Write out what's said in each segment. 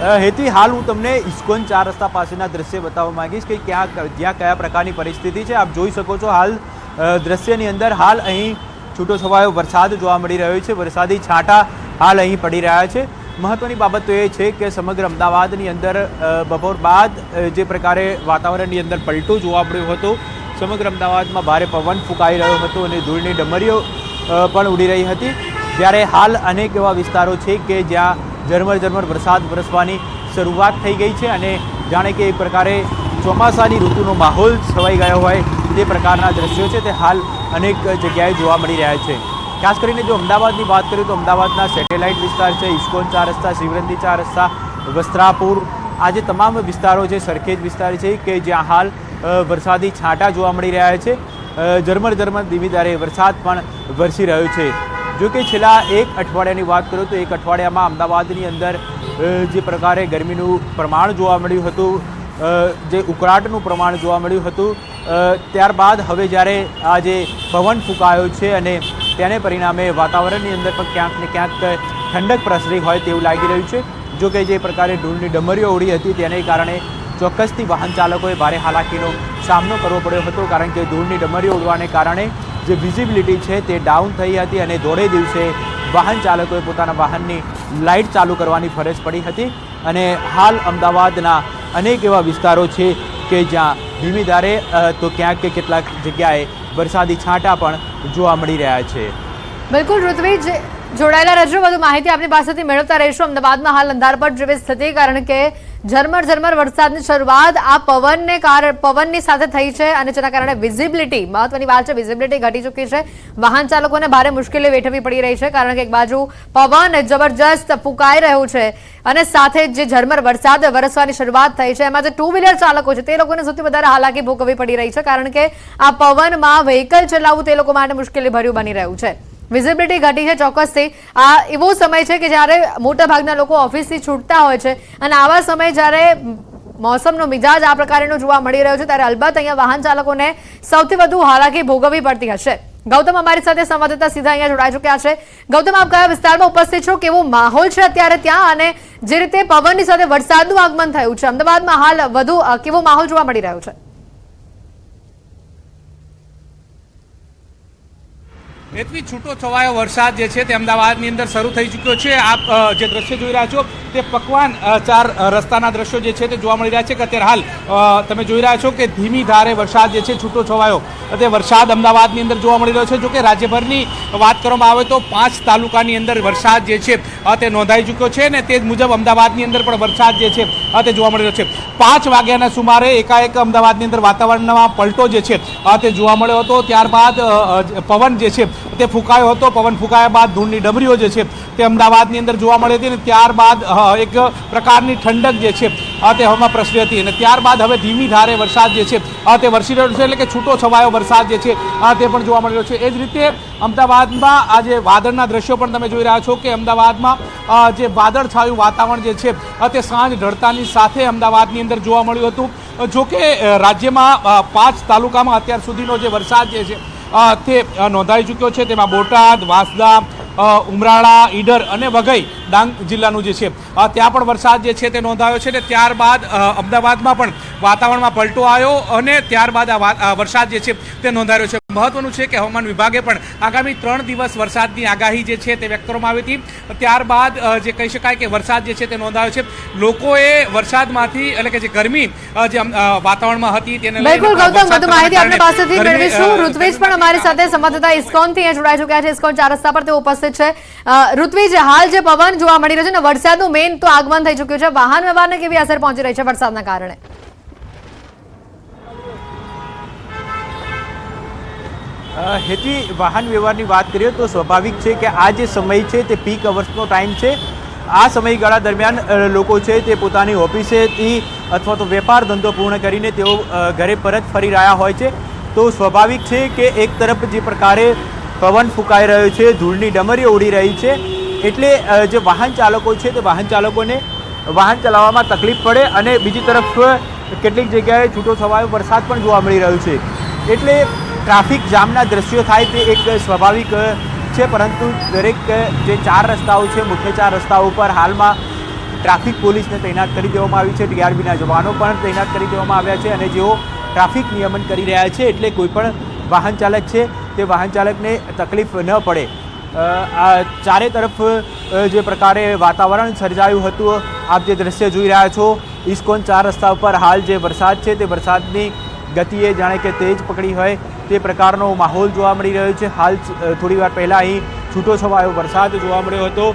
હેતુ હાલ હું તમને ઇસ્કોન 4 રસ્તા પાસેના દ્રશ્ય બતાવવા માંગીશ કે જ્યાં કયા પ્રકારની પરિસ્થિતિ છે। આપ જોઈ શકો છો હાલ દ્રશ્યની અંદર હાલ અહીં છૂટોછવાયો વરસાદ જોવા મળી રહ્યો છે। વરસાદી છાંટા હાલ અહીં પડી રહ્યા છે। મહત્વની બાબત તો એ છે કે સમગ્ર અમદાવાદની અંદર બપોર બાદ જે પ્રકારે વાતાવરણની અંદર પલટો જોવા મળ્યો હતો, સમગ્ર અમદાવાદમાં ભારે પવન ફૂંકાઈ રહ્યો હતો અને ધૂળની ડમરીઓ પણ ઉડી રહી હતી। જ્યારે હાલ અનેક એવા વિસ્તારો છે કે જ્યાં ઝરમર વરસાદ વરસવાની શરૂઆત થઈ ગઈ છે અને જાણે કે એક પ્રકારે ચોમાસાની ઋતુનો માહોલ છવાઈ ગયો હોય તે પ્રકારના દ્રશ્યો છે તે હાલ અનેક જગ્યાએ જોવા મળી રહ્યા છે। ખાસ કરીને જો અમદાવાદની વાત કરીએ તો અમદાવાદના સેટેલાઇટ વિસ્તાર છે, ઇસ્કોન 4 રસ્તા, શિવરંદી 4 રસ્તા, વસ્ત્રાપુર, આ જે તમામ વિસ્તારો છે સરખેજ વિસ્તાર છે કે જ્યાં હાલ વરસાદી છાંટા જોવા મળી રહ્યા છે। ઝરમર ધીમી ધારે વરસાદ પણ વરસી રહ્યો છે। જો કે છેલ્લા એક અઠવાડિયાની વાત કરું તો એક અઠવાડિયામાં અમદાવાદની અંદર જે પ્રકારે ગરમીનું પ્રમાણ જોવા મળ્યું હતું, જે ઉકળાટનું પ્રમાણ જોવા મળ્યું હતું, ત્યારબાદ હવે જ્યારે આ જે પવન ફૂંકાયો છે અને તેને પરિણામે વાતાવરણની અંદર પણ ક્યાંક ને ક્યાંક ઠંડક પ્રસરી હોય તેવું લાગી રહ્યું છે। જો કે જે પ્રકારે ધૂળની ડમરીઓ ઉડી હતી તેને કારણે ચોક્કસથી વાહન ચાલકોએ ભારે હાલાકીનો સામનો કરવો પડ્યો હતો, કારણ કે ધૂળની ડમરીઓ ઉડવાને કારણે જે વિઝિબિલિટી છે તે ડાઉન થઈ હતી અને દોઢે દિવસે વાહન ચાલકોએ પોતાના વાહનની લાઇટ ચાલુ કરવાની ફરજ પડી હતી। અને હાલ અમદાવાદના અનેક એવા વિસ્તારો છે કે જ્યાં ધીમી ધારે તો ક્યાંક કે કેટલાક જગ્યાએ વરસાદી છાંટા પણ જોવા મળી રહ્યા છે। બિલકુલ ઋત્વિજ, જોડાયેલા રહેજો, વધુ માહિતી આપની પાસેથી મેળવતા રહીશું। અમદાવાદમાં હાલ અંધારપટ જેવી સ્થિતિ, કારણ કે ઝરમર વરસાદની શરૂઆત આ પવનની સાથે થઈ છે અને જેના કારણે વિઝિબિલિટી, મહત્વની વાત છે, વિઝિબિલિટી ઘટી ચૂકી છે। વાહન ચાલકોને ભારે મુશ્કેલી વેઠવી પડી રહી છે, કારણ કે એક બાજુ પવન જબરજસ્ત ફૂંકાઈ રહ્યું છે અને સાથે જે ઝરમર વરસાદ વરસવાની શરૂઆત થઈ છે એમાં જે 2 વ્હીલર ચાલકો છે તે લોકોને સૌથી વધારે હાલાકી ભોગવવી પડી રહી છે, કારણ કે આ પવનમાં વ્હીકલ ચલાવવું તે લોકો માટે મુશ્કેલી ભર્યું બની રહ્યું છે। વિઝિબિલિટી ઘટી છે ચોક્કસથી। આ એવો સમય છે કે જ્યારે મોટાભાગના લોકો ઓફિસથી છૂટતા હોય છે અને આવા સમયે જ્યારે મોસમનો મિજાજ આ પ્રકારનો જોવા મળી રહ્યો છે ત્યારે અલબત્ત અહીંયા વાહન ચાલકોને સૌથી વધુ હાલાકી ભોગવવી પડતી હશે। ગૌતમ અમારી સાથે સંવાદદાતા સીધા અહીંયા જોડાઈ ચૂક્યા છે। ગૌતમ, આપ કયા વિસ્તારમાં ઉપસ્થિત છો, કેવો માહોલ છે અત્યારે ત્યાં, અને જે રીતે પવનની સાથે વરસાદનું આગમન થયું છે અમદાવાદમાં હાલ વધુ કેવો માહોલ જોવા મળી રહ્યો છે? એટલી છૂટો છવાયો વરસાદ જે છે તે અમદાવાદની અંદર શરૂ થઈ ચૂક્યો છે। આપ જે દ્રશ્ય જોઈ રહ્યા છો તે પકવાન 4 રસ્તાના દ્રશ્યો જે છે તે જોવા મળી રહ્યા છે કે અત્યારે હાલ તમે જોઈ રહ્યા છો કે ધીમી ધારે વરસાદ જે છે છૂટો છવાયો તે વરસાદ અમદાવાદની અંદર જોવા મળી રહ્યો છે। જો કે રાજ્યભરની વાત કરવામાં આવે તો 5 તાલુકાની અંદર વરસાદ જે છે તે નોંધાઈ ચૂક્યો છે અને તે જ મુજબ અમદાવાદની અંદર પણ વરસાદ જે છે તે જોવા મળી રહ્યો છે। 5 વાગ્યાના સુમારે એકાએક અમદાવાદની અંદર વાતાવરણમાં પલટો જે છે તે જોવા મળ્યો હતો। ત્યારબાદ પવન જે છે તે ફૂંકાયો હતો। પવન ફૂંકાયા બાદ ધૂળની ડમરીઓ જે છે તે અમદાવાદની અંદર જોવા મળી હતી અને ત્યારબાદ એક પ્રકારની ઠંડક જે છે તે હવામાં પ્રસરી હતી અને ત્યારબાદ હવે ધીમી ધારે વરસાદ જે છે તે વરસી રહ્યો છે, એટલે કે છૂટો છવાયો વરસાદ જે છે તે પણ જોવા મળી રહ્યો છે। એ જ રીતે અમદાવાદમાં આ જે વાદળના દ્રશ્યો પણ તમે જોઈ રહ્યા છો કે અમદાવાદમાં જે વાદળછાયું વાતાવરણ જે છે તે સાંજ ઢળતાની સાથે અમદાવાદની અંદર જોવા મળ્યું હતું। જો કે રાજ્યમાં 5 તાલુકામાં અત્યાર સુધીનો જે વરસાદ જે છે તે નોંધાઈ ચૂક્યો છે, તેમાં બોટાદ, વાંસદા, ઉમરાળા, ઈડર અને વઘઈ ડાંગ જિલ્લાનું જે છે ત્યાં પણ વરસાદ જે છે તે નોંધાયો છે અને ત્યારબાદ અમદાવાદમાં પણ વાતાવરણમાં પલટો આવ્યો અને ત્યારબાદ આ વરસાદ જે છે તે નોંધાયો છે। મહત્વનું છે કે હવામાન વિભાગે પણ આગામી 3 દિવસ વરસાદની આગાહી જે છે તે વ્યક્ત કરવામાં આવી હતી। ત્યારબાદ જે કહી શકાય કે વરસાદ જે છે તે નોંધાયો છે। લોકોએ વરસાદમાંથી, એટલે કે જે ગરમી જે વાતાવરણમાં હતી તેને બિલકુલ ગૌતમ, વધુ માહિતી આપની પાસેથી મેળવીશું। ઋત્વિજ પણ અમારી સાથે સંવાદદાતા ઇસ્કોનથી જોડાઈ ચૂક્યા છે, ઇસ્કોન 4 રસ્તા પર તેઓ ઉપસ્થિત છે। ઋત્વિજ, હાલ જે પવન જોવા મળી રહ્યો છે ને વરસાદનું મેઇન તો આગમન થઈ ચૂક્યું છે, વાહન વ્યવહારને કેવી અસર પહોંચી રહી છે વરસાદના કારણે? હેતી, વાહન વ્યવહારની વાત કરીએ તો સ્વાભાવિક છે કે આ જે સમય છે તે પીક અવર્સનો ટાઈમ છે। આ સમયગાળા દરમિયાન લોકો છે તે પોતાની ઓફિસેથી અથવા તો વેપાર ધંધો પૂર્ણ કરીને તેઓ ઘરે પરત ફરી રહ્યા હોય છે। તો સ્વાભાવિક છે કે એક તરફ જે પ્રકારે પવન ફૂંકાઈ રહ્યો છે, ધૂળની ડમરીઓ ઉડી રહી છે, એટલે જે વાહન ચાલકો છે તે વાહન ચાલકોને વાહન ચલાવવામાં તકલીફ પડે અને બીજી તરફ કેટલીક જગ્યાએ છૂટો છવાયો વરસાદ પણ જોવા મળી રહ્યો છે, એટલે ટ્રાફિક જામના દ્રશ્યો થાય તે એક સ્વાભાવિક છે। પરંતુ દરેક જે 4 રસ્તાઓ છે, મુખ્ય 4 રસ્તાઓ પર હાલમાં ટ્રાફિક પોલીસને તૈનાત કરી દેવામાં આવી છે, ટીઆરબીના જવાનો પણ તૈનાત કરી દેવામાં આવ્યા છે અને જેઓ ટ્રાફિક નિયમન કરી રહ્યા છે એટલે કોઈ પણ વાહન ચાલક છે તે વાહન ચાલકને તકલીફ ન પડે આ ચારે તરફ જે પ્રકારે વાતાવરણ સર્જાયું હતું આપ જે દ્રશ્ય જોઈ રહ્યા છો ઇસ્કોન 4 રસ્તા ઉપર હાલ જે વરસાદ છે તે વરસાદની ગતિએ જાણે કે તેજ પકડી હોય તે પ્રકારનો માહોલ જોવા મળી રહ્યો છે. હાલ થોડી વાર પહેલાં અહીં છૂટો છવાયો વરસાદ જોવા મળ્યો હતો,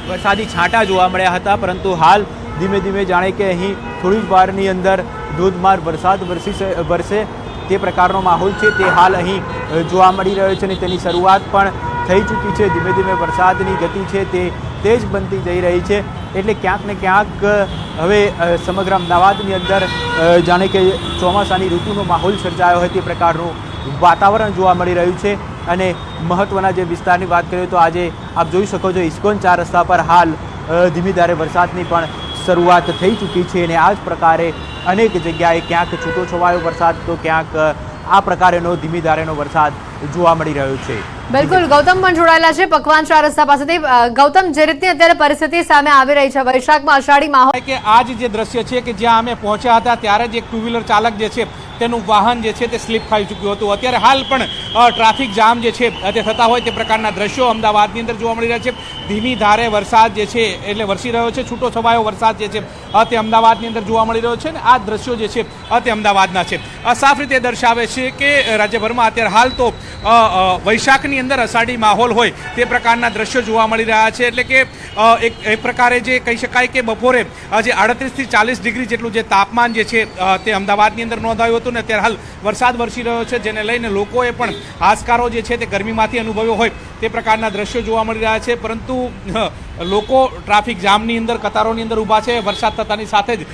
વરસાદી છાંટા જોવા મળ્યા હતા, પરંતુ હાલ ધીમે ધીમે જાણે કે અહીં થોડી જ વારની અંદર ધોધમાર વરસાદ વરસે તે પ્રકારનો માહોલ છે તે હાલ અહીં જોવા મળી રહ્યો છે અને તેની શરૂઆત પણ થઈ ચૂકી છે. ધીમે ધીમે વરસાદની ગતિ છે તે તેજ બનતી જઈ રહી છે એટલે ક્યાંક ને ક્યાંક હવે સમગ્ર અમદાવાદની અંદર જાણે કે ચોમાસાની ઋતુનો માહોલ સર્જાયો હોય તે પ્રકારનું વાતાવરણ જોવા મળી રહ્યું છે. અને મહત્ત્વના જે વિસ્તારની વાત કરીએ તો આજે આપ જોઈ શકો છો ઇસ્કોન 4 રસ્તા પર હાલ ધીમી ધારે વરસાદની પણ શરૂઆત થઈ ચૂકી છે અને આ જ પ્રકારે અનેક જગ્યાએ ક્યાંક છૂટો છવાયો વરસાદ તો ક્યાંક આ પ્રકારેનો ધીમી ધારેનો વરસાદ જોવા મળી રહ્યો છે. બિલકુલ, ગૌતમ પણ જોડાયેલા છે પકવાન 4 રસ્તા પાસેથી. ગૌતમ, જે રીતની અત્યારે પરિસ્થિતિ સામે આવી રહી છે વૈશાખમાં અષાઢી માહોલ કે આજ જે દ્રશ્ય છે કે જ્યાં અમે પહોંચ્યા હતા ત્યારે જ એક ટુ વ્હીલર ચાલક જે છે તેનું વાહન જે છે તે સ્લીપ ખાઈ ચૂક્યું હતું. અત્યારે હાલ પણ ટ્રાફિક જામ જે છે તે થતા હોય તે પ્રકારના દ્રશ્યો અમદાવાદની અંદર જોવા મળી રહ્યા છે. ધીમી ધારે વરસાદ જે છે એટલે વરસી રહ્યો છે, છૂટો છવાયો વરસાદ જે છે તે અમદાવાદની અંદર જોવા મળી રહ્યો છે અને આ દ્રશ્યો જે છે તે અમદાવાદના છે. સાફ રીતે દર્શાવે છે કે રાજ્યભરમાં અત્યારે હાલ તો વૈશાખની અંદર અષાઢી માહોલ હોય તે પ્રકારના દ્રશ્યો જોવા મળી રહ્યા છે. એટલે કે એક પ્રકારે જે કહી શકાય કે બપોરે જે 38 થી 40 ડિગ્રી જેટલું જે તાપમાન જે છે તે અમદાવાદની અંદર નોંધાયું હતું ને અત્યારે હાલ વરસાદ વરસી રહ્યો છે જેને લઈને લોકોએ પણ હાશકારો જે છે તે ગરમીમાંથી અનુભવ્યો હોય તે પ્રકારના દ્રશ્યો જોવા મળી રહ્યા છે. પરંતુ લોકો ટ્રાફિક જામની અંદર કતારોની અંદર ઊભા છે. વરસાદ થતાની સાથે જ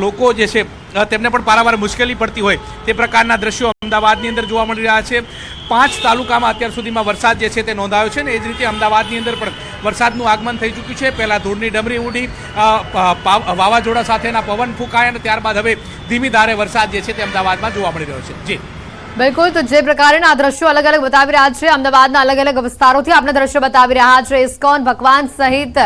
લોકો જે છે તેમને પણ પારાવાર મુશ્કેલી પડતી હોય તે પ્રકારના દ્રશ્યો અમદાવાદની અંદર જોવા મળી રહ્યા છે. 5 તાલુકામાં અત્યાર સુધીમાં વરસાદ જે છે તે નોંધાયો છે ને એ જ રીતે અમદાવાદની અંદર પણ વરસાદનું આગમન થઈ ચૂક્યું છે. પહેલાં ધૂળની ડમરી ઉડી, વાવાઝોડા સાથેના પવન ફૂંકાયા અને ત્યારબાદ હવે ધીમી ધારે વરસાદ જે છે તે અમદાવાદમાં જોવા મળી રહ્યો છે. જી બિલકુલ, તો જે પ્રકારના આ દ્રશ્યો અલગ અલગ બતાવી રહ્યા છે અમદાવાદના અલગ અલગ વિસ્તારોથી આપણે દ્રશ્યો બતાવી રહ્યા છે. ઇસ્કોન, ભકવાન સહિત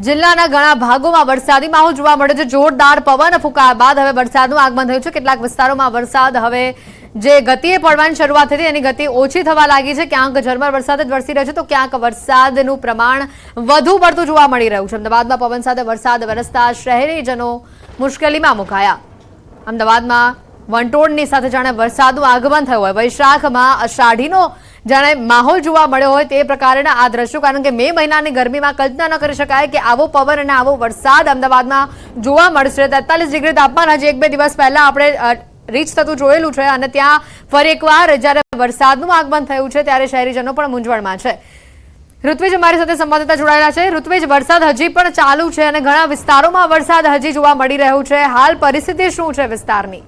જિલ્લાના ઘણા ભાગોમાં વરસાદી માહોલ જોવા મળ્યો છે. જોરદાર પવન ફૂંકાયા બાદ હવે વરસાદનું આગમન થયું છે. કેટલાક વિસ્તારોમાં વરસાદ હવે જે ગતિએ પડવાની શરૂઆત થઈ એની ગતિ ઓછી થવા લાગી છે. ક્યાંક ઝરમર વરસાદ જ વરસી રહ્યો છે તો ક્યાંક વરસાદનું પ્રમાણ વધુ પડતું જોવા મળી રહ્યું છે. અમદાવાદમાં પવન સાથે વરસાદ વરસતા શહેરીજનો મુશ્કેલીમાં મુકાયા. અમદાવાદમાં વંટોળની સાથે જાણે વરસાદનું આગમન થયું હોય, વૈશાખમાં અષાઢીનો જાણે માહોલ જોવા મળ્યો હોય તે પ્રકારના આ દ્રશ્યો. કારણ કે મે મહિનાની ગરમીમાં કલ્પના ન કરી શકાય કે આવો પવન અને આવો વરસાદ અમદાવાદમાં જોવા મળશે. 43 ડિગ્રી તાપમાન હજી 1-2 દિવસ પહેલા આપણે રીચ થતું જોયેલું છે અને ત્યાં ફરી એકવાર જ્યારે વરસાદનું આગમન થયું છે ત્યારે શહેરીજનો પણ મૂંઝવણમાં છે. ઋત્વિજ અમારી સાથે સંવાદદાતા જોડાયેલા છે. ઋત્વિજ, વરસાદ હજી પણ ચાલુ છે અને ઘણા વિસ્તારોમાં વરસાદ હજી જોવા મળી રહ્યું છે. હાલ પરિસ્થિતિ શું છે વિસ્તારની?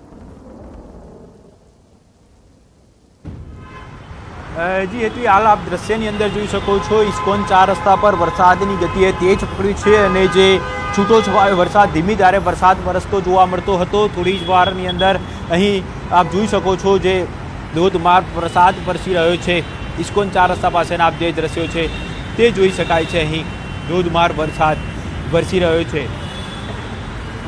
જી હેતુ, હાલ આપ દ્રશ્યની અંદર જોઈ શકો છો ઇસ્કોન 4 રસ્તા પર વરસાદની ગતિએ તેજ પકડી છે અને જે છૂટો છવાયો વરસાદ ધીમી ધારે વરસાદ વરસતો જોવા મળતો હતો. થોડી જ વારની અંદર અહીં આપ જોઈ શકો છો જે ધોધમાર વરસાદ વરસી રહ્યો છે. ઇસ્કોન 4 રસ્તા પાસેના આપ જે દ્રશ્યો છે તે જોઈ શકાય છે. અહીં ધોધમાર વરસાદ વરસી રહ્યો છે.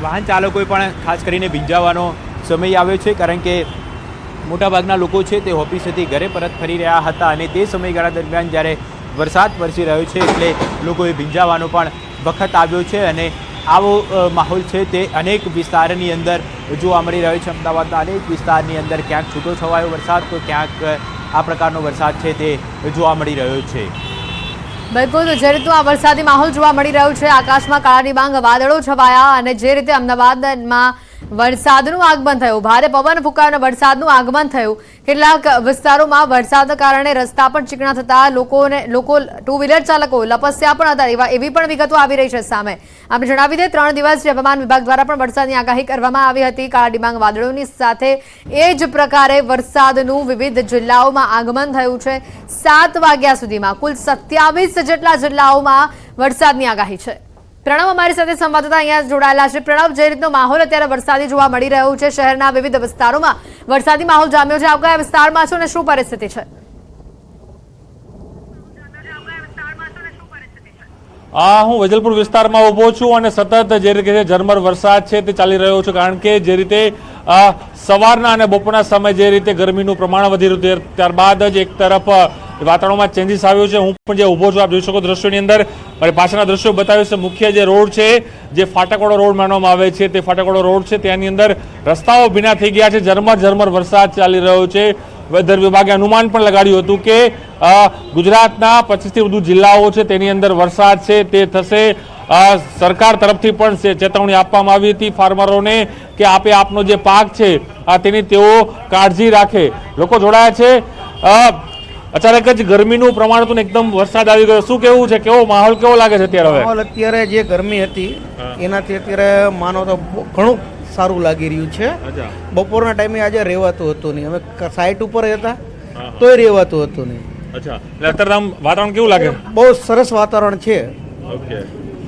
વાહન ચાલકોએ પણ ખાસ કરીને ભીંજાવાનો સમય આવ્યો છે કારણ કે મોટાભાગના લોકો છે તે ઓફિસેથી ઘરે પરત ફરી રહ્યા હતા અને તે સમયગાળા દરમિયાન જ્યારે વરસાદ વરસી રહ્યો છે એટલે લોકોએ ભીંજાવાનો પણ વખત આવ્યો છે અને આવો માહોલ છે તે અનેક વિસ્તારની અંદર જોવા મળી રહ્યો છે. અમદાવાદના અનેક વિસ્તારની અંદર ક્યાંક છૂટો છવાયો વરસાદ તો ક્યાંક આ પ્રકારનો વરસાદ છે તે જોવા મળી રહ્યો છે. બિલકુલ, જે રીતનું આ વરસાદી માહોલ જોવા મળી રહ્યું છે, આકાશમાં કાળા ડિબાંગ વાદળો છવાયા અને જે રીતે અમદાવાદમાં વરસાદનું આગમન થયું, ભારે પવન ફૂંકાયો અને વરસાદનું આગમન થયું. કેટલાક વિસ્તારોમાં વરસાદના કારણે રસ્તા પણ ચીકણા થતા લોકો ટુ વ્હીલર ચાલકો લપસ્યા પણ હતા એવી પણ વિગતો આવી રહી છે સામે. આપણે જણાવી દઈએ 3 દિવસ હવામાન વિભાગ દ્વારા પણ વરસાદની આગાહી કરવામાં આવી હતી. કાળા ડિબાંગ વાદળોની સાથે એ જ પ્રકારે વરસાદનું વિવિધ જિલ્લાઓમાં આગમન થયું છે. 7 વાગ્યા સુધીમાં કુલ 27 જેટલા જિલ્લાઓમાં વરસાદની આગાહી છે. પ્રણવ અમારી સાથે સંવાદદાતા અહીંયા જોડાયેલા છે. પ્રણવ, જે રીતનો માહોલ અત્યારે વરસાદી જોવા મળી રહ્યો છે, શહેરના વિવિધ વિસ્તારોમાં વરસાદી માહોલ જામ્યો છે. આપ કયા વિસ્તારમાં છો અને શું પરિસ્થિતિ છે? હું વેજલપુર વિસ્તારમાં ઊભો છું અને સતત જે રીતે ઝરમર વરસાદ છે તે ચાલી રહ્યો છે, કારણ કે જે રીતે સવારના અને બપોરના સમયે જે રીતે ગરમીનું પ્રમાણ વધી રહ્યું ત્યારબાદ જ એક તરફ વાતાવરણમાં ચેન્જીસ આવ્યો છે. હું પણ જે ઊભો છું, આપ જોઈ શકો દ્રશ્યોની અંદર મારી પાછળના દ્રશ્યો બતાવ્યું છે. મુખ્ય જે રોડ છે, જે ફાટકવાળો રોડ માનવામાં આવે છે, તે ફાટકવાળો રોડ છે, ત્યાંની અંદર રસ્તાઓ ભીના થઈ ગયા છે. ઝરમર વરસાદ ચાલી રહ્યો છે. વેધર વિભાગે અનુમાન પણ લગાડ્યું હતું કે ગુજરાતના 25 થી વધુ જિલ્લાઓ છે તેની અંદર વરસાદ છે તે થશે. સરકાર તરફથી પણ ચેતવણી આપવામાં આવી હતી ફાર્મરોને કે આપનો જે પાક છે તેની તેઓ કાળજી રાખે. લોકો જોડાયા છે. અચાનક જ ગરમીનું પ્રમાણ હતું ને એકદમ વરસાદ આવી ગયો. શું કેવું છે, કેવો માહોલ કેવો લાગે છે અત્યારે? હવે માહોલ અત્યારે જે ગરમી હતી એનાથી અત્યારે માનો તો ઘણું સારું લાગી રહ્યું છે. બપોરના ટાઈમે આજે રહેવાતું હતું નહીં. અમે સાઈટ ઉપર હતા તોય રહેવાતું હતું નહીં. અચ્છા, એટલે અત્યારે આમ વાતાવરણ કેવું લાગે? બહુ સરસ વાતાવરણ છે, ઓકે.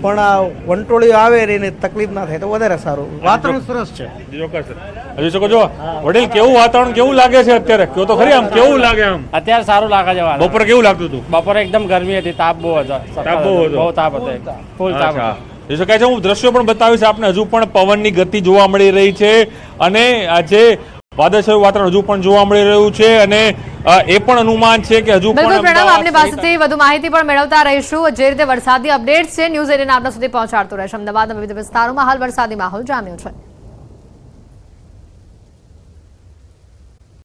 પણ આ વંટોળીઓ આવે એને તકલીફ ના થાય તો વધારે સારું. વાતાવરણ સરસ છે. જોઈ શકો છો વડીલ, કેવું વાતાવરણ કેવું લાગે છે અત્યારે? કયો તો ખરી, આમ કેવું લાગે? આમ અત્યારે સારું લાગે છે. બપોરે કેવું લાગતું હતું? બપોરે એકદમ ગરમી હતી, તાપ બહુ હતો. બહુ તાપ હતો, ફૂલ તાપ હતો. જોઈ શકાય છે. હું દ્રશ્યો પણ બતાવીશ આપને. હજુ પણ પવનની ગતિ જોવા મળી રહી છે અને આજે વાદળછાયું વાતાવરણ હજુ પણ જોવા મળી રહ્યું છે અને એ પણ અનુમાન છે કે હજુ બિલકુલ પણ પ્રણવ, આપની પાસેથી વધુ માહિતી પણ મેળવતા રહીશું. જે રીતે વરસાદી અપડેટ્સ છે ન્યૂઝ 18 આપના સુધી પહોંચાડતું રહેશે. અમદાવાદના વિવિધ વિસ્તારોમાં હાલ વરસાદી માહોલ જામ્યો છે.